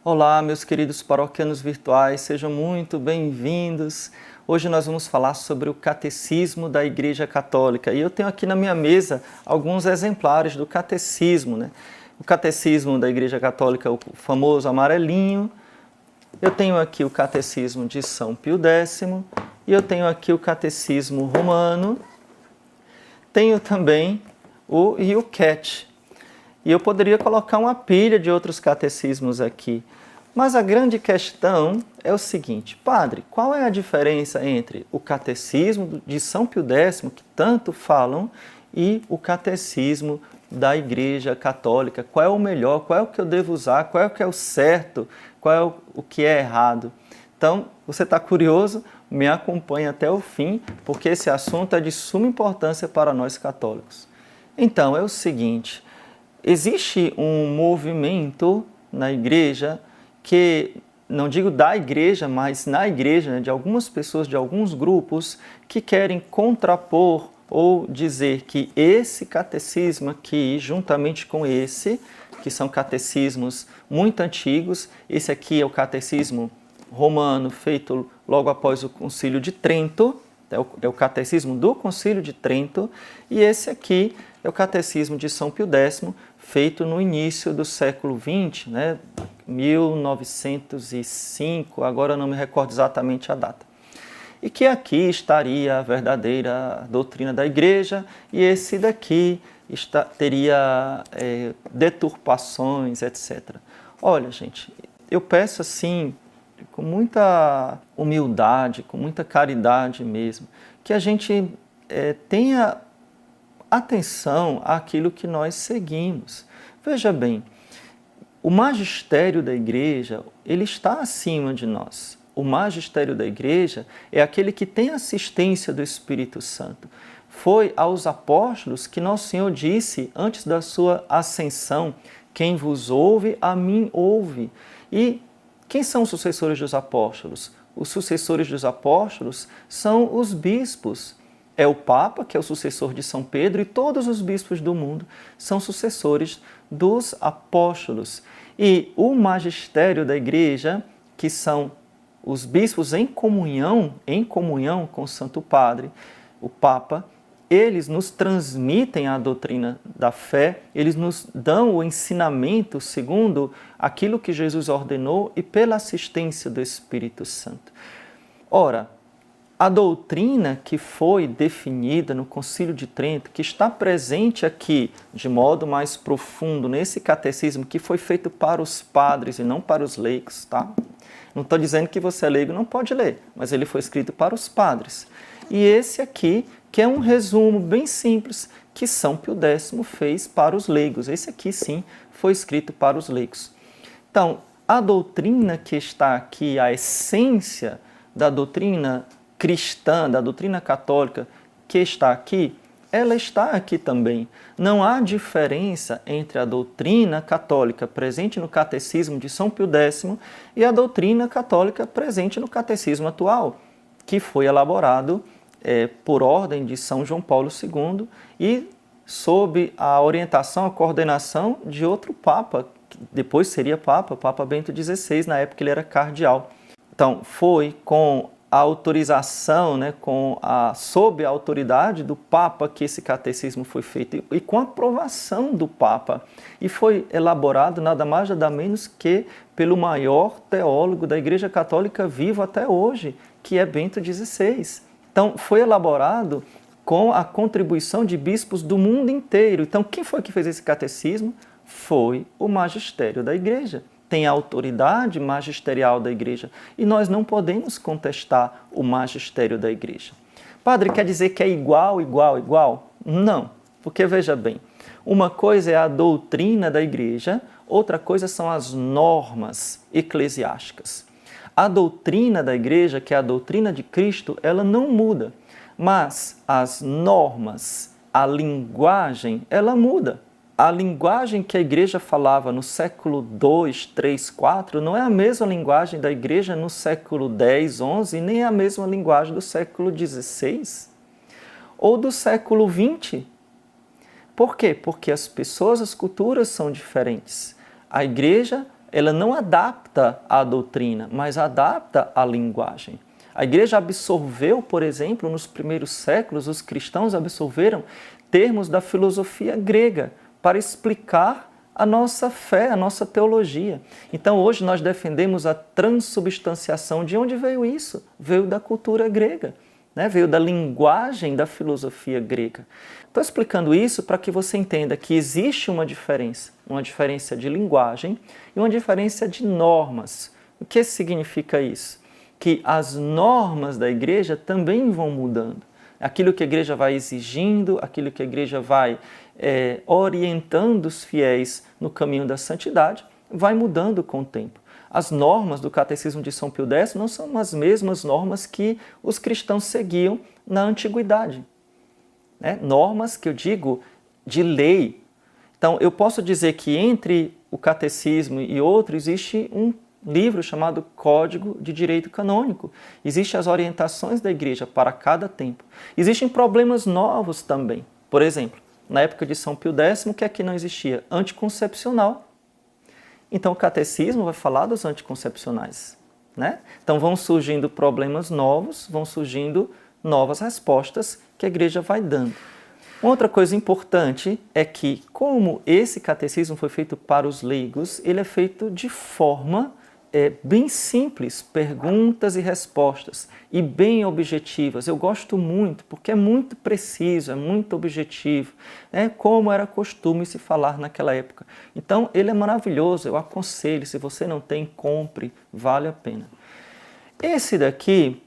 Olá, meus queridos paroquianos virtuais, sejam muito bem-vindos. Hoje nós vamos falar sobre o Catecismo da Igreja Católica. E eu tenho aqui na minha mesa alguns exemplares do Catecismo, né? O Catecismo da Igreja Católica, o famoso amarelinho. Eu tenho aqui o Catecismo de São Pio X e eu tenho aqui o Catecismo Romano. Tenho também o Yucat. E eu poderia colocar uma pilha de outros catecismos aqui. Mas a grande questão é o seguinte: padre, qual é a diferença entre o catecismo de São Pio X, que tanto falam, e o catecismo da Igreja Católica? Qual é o melhor? Qual é o que eu devo usar? Qual é o que é o certo? Qual é o que é errado? Então, você está curioso? Me acompanhe até o fim, porque esse assunto é de suma importância para nós católicos. Então, é o seguinte: existe um movimento na igreja que, não digo da igreja, mas na igreja, né, de algumas pessoas, de alguns grupos, que querem contrapor ou dizer que esse catecismo aqui, juntamente com esse, que são catecismos muito antigos, esse aqui é o catecismo romano, feito logo após o Concílio de Trento, é o catecismo do Concílio de Trento, e esse aqui é o catecismo de São Pio X, feito no início do século XX, né, 1905, agora não me recordo exatamente a data. E que aqui estaria a verdadeira doutrina da Igreja, e esse daqui teria deturpações, etc. Olha, gente, eu peço assim, com muita humildade, com muita caridade mesmo, que a gente tenha atenção àquilo que nós seguimos. Veja bem, o magistério da Igreja, ele está acima de nós. O magistério da Igreja é aquele que tem assistência do Espírito Santo. Foi aos apóstolos que Nosso Senhor disse, antes da sua ascensão: quem vos ouve, a mim ouve. E quem são os sucessores dos apóstolos? Os sucessores dos apóstolos são os bispos. É o Papa, que é o sucessor de São Pedro, e todos os bispos do mundo são sucessores dos apóstolos. E o magistério da Igreja, que são os bispos em comunhão com o Santo Padre, o Papa, eles nos transmitem a doutrina da fé, eles nos dão o ensinamento segundo aquilo que Jesus ordenou e pela assistência do Espírito Santo. Ora, a doutrina que foi definida no Concílio de Trento, que está presente aqui de modo mais profundo nesse catecismo que foi feito para os padres e não para os leigos, tá? Não estou dizendo que você é leigo não pode ler, mas ele foi escrito para os padres. E esse aqui, que é um resumo bem simples que São Pio X fez para os leigos. Esse aqui, sim, foi escrito para os leigos. Então, a doutrina que está aqui, a essência da doutrina cristã, da doutrina católica que está aqui, ela está aqui também. Não há diferença entre a doutrina católica presente no catecismo de São Pio X e a doutrina católica presente no catecismo atual, que foi elaborado por ordem de São João Paulo II e sob a orientação, a coordenação de outro Papa, que depois seria Papa, o Papa Bento XVI, na época ele era cardeal. Então, foi com a autorização, né, sob a autoridade do Papa que esse catecismo foi feito e com a aprovação do Papa. E foi elaborado nada mais nada menos que pelo maior teólogo da Igreja Católica vivo até hoje, que é Bento XVI. Então, foi elaborado com a contribuição de bispos do mundo inteiro. Então, quem foi que fez esse catecismo? Foi o magistério da Igreja. Tem a autoridade magisterial da Igreja e nós não podemos contestar o magistério da Igreja. Padre, quer dizer que é igual? Não, porque veja bem, uma coisa é a doutrina da Igreja, outra coisa são as normas eclesiásticas. A doutrina da Igreja, que é a doutrina de Cristo, ela não muda, mas as normas, a linguagem, ela muda. A linguagem que a Igreja falava no século II, III, IV não é a mesma linguagem da Igreja no século X, XI, nem a mesma linguagem do século XVI ou do século XX. Por quê? Porque as pessoas, as culturas são diferentes. A Igreja ela não adapta a doutrina, mas adapta a linguagem. A igreja absorveu, por exemplo, nos primeiros séculos, os cristãos absorveram termos da filosofia grega para explicar a nossa fé, a nossa teologia. Então, hoje nós defendemos a transubstanciação. De onde veio isso? Veio da cultura grega, né? Veio da linguagem da filosofia grega. Estou explicando isso para que você entenda que existe uma diferença de linguagem e uma diferença de normas. O que significa isso? Que as normas da igreja também vão mudando. Aquilo que a igreja vai exigindo, aquilo que a igreja vai orientando os fiéis no caminho da santidade, vai mudando com o tempo. As normas do Catecismo de São Pio X não são as mesmas normas que os cristãos seguiam na antiguidade. Né? Normas que eu digo de lei. Então, eu posso dizer que entre o Catecismo e outro existe um livro chamado Código de Direito Canônico. Existem as orientações da igreja para cada tempo. Existem problemas novos também. Por exemplo, na época de São Pio X, o que é que não existia? Anticoncepcional. Então o catecismo vai falar dos anticoncepcionais. Né? Então vão surgindo problemas novos, vão surgindo novas respostas que a igreja vai dando. Outra coisa importante é que, como esse catecismo foi feito para os leigos, ele é feito de forma bem simples, perguntas e respostas, e bem objetivas. Eu gosto muito, porque é muito preciso, é muito objetivo, como era costume se falar naquela época. Então, ele é maravilhoso, eu aconselho, se você não tem, compre, vale a pena. Esse daqui,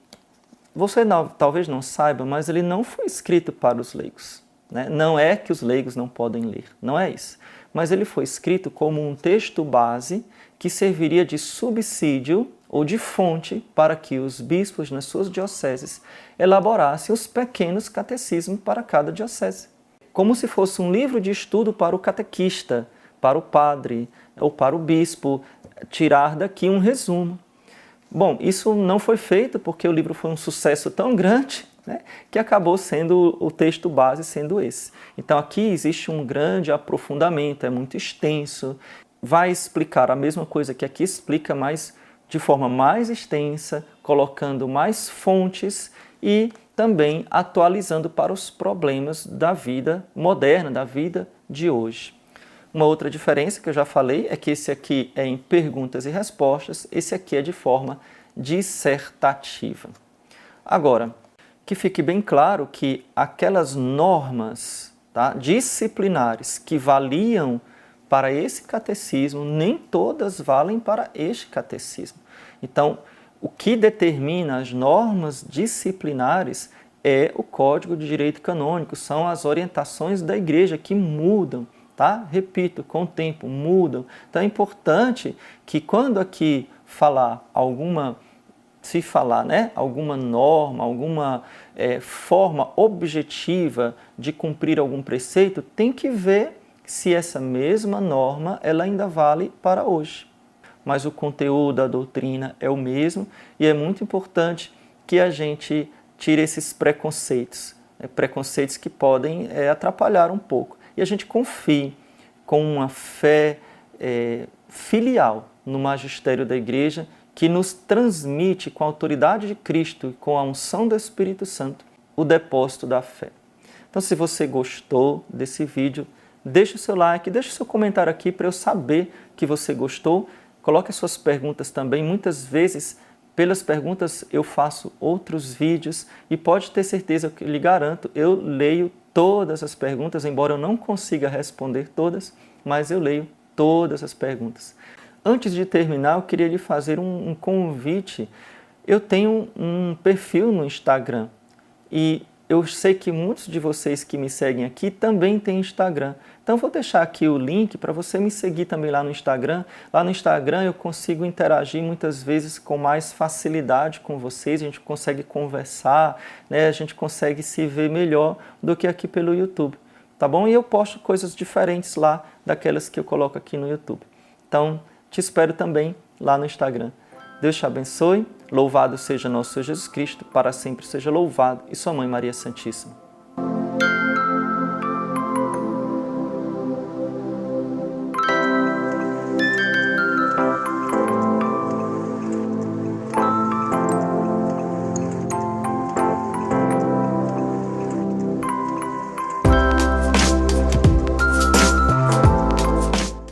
você talvez não saiba, mas ele não foi escrito para os leigos. Né? Não é que os leigos não podem ler, não é isso. Mas ele foi escrito como um texto base que serviria de subsídio ou de fonte para que os bispos nas suas dioceses elaborassem os pequenos catecismos para cada diocese. Como se fosse um livro de estudo para o catequista, para o padre ou para o bispo, tirar daqui um resumo. Bom, isso não foi feito porque o livro foi um sucesso tão grande, né, que acabou sendo o texto base sendo esse. Então aqui existe um grande aprofundamento, é muito extenso, vai explicar a mesma coisa que aqui explica, mas de forma mais extensa, colocando mais fontes e também atualizando para os problemas da vida moderna, da vida de hoje. Uma outra diferença que eu já falei é que esse aqui é em perguntas e respostas, esse aqui é de forma dissertativa. Agora, que fique bem claro que aquelas normas, tá, disciplinares que valiam para esse catecismo, nem todas valem para este catecismo. Então, o que determina as normas disciplinares é o Código de Direito Canônico, são as orientações da igreja que mudam, tá? Repito, com o tempo mudam. Então é importante que quando aqui se falar, né, alguma norma, alguma forma objetiva de cumprir algum preceito, tem que ver se essa mesma norma ela ainda vale para hoje. Mas o conteúdo da doutrina é o mesmo e é muito importante que a gente tire esses preconceitos, preconceitos que podem atrapalhar um pouco. E a gente confie com uma fé filial no magistério da igreja que nos transmite com a autoridade de Cristo e com a unção do Espírito Santo o depósito da fé. Então, se você gostou desse vídeo, deixe o seu like, deixe o seu comentário aqui para eu saber que você gostou. Coloque as suas perguntas também. Muitas vezes, pelas perguntas, eu faço outros vídeos e pode ter certeza que eu lhe garanto, eu leio todas as perguntas, embora eu não consiga responder todas, mas eu leio todas as perguntas. Antes de terminar, eu queria lhe fazer um convite. Eu tenho um perfil no Instagram e eu sei que muitos de vocês que me seguem aqui também têm Instagram. Então, eu vou deixar aqui o link para você me seguir também lá no Instagram. Lá no Instagram eu consigo interagir muitas vezes com mais facilidade com vocês, a gente consegue conversar, né? A gente consegue se ver melhor do que aqui pelo YouTube, tá bom? E eu posto coisas diferentes lá daquelas que eu coloco aqui no YouTube. Então, te espero também lá no Instagram. Deus te abençoe, louvado seja nosso Senhor Jesus Cristo, para sempre seja louvado, e sua Mãe Maria Santíssima.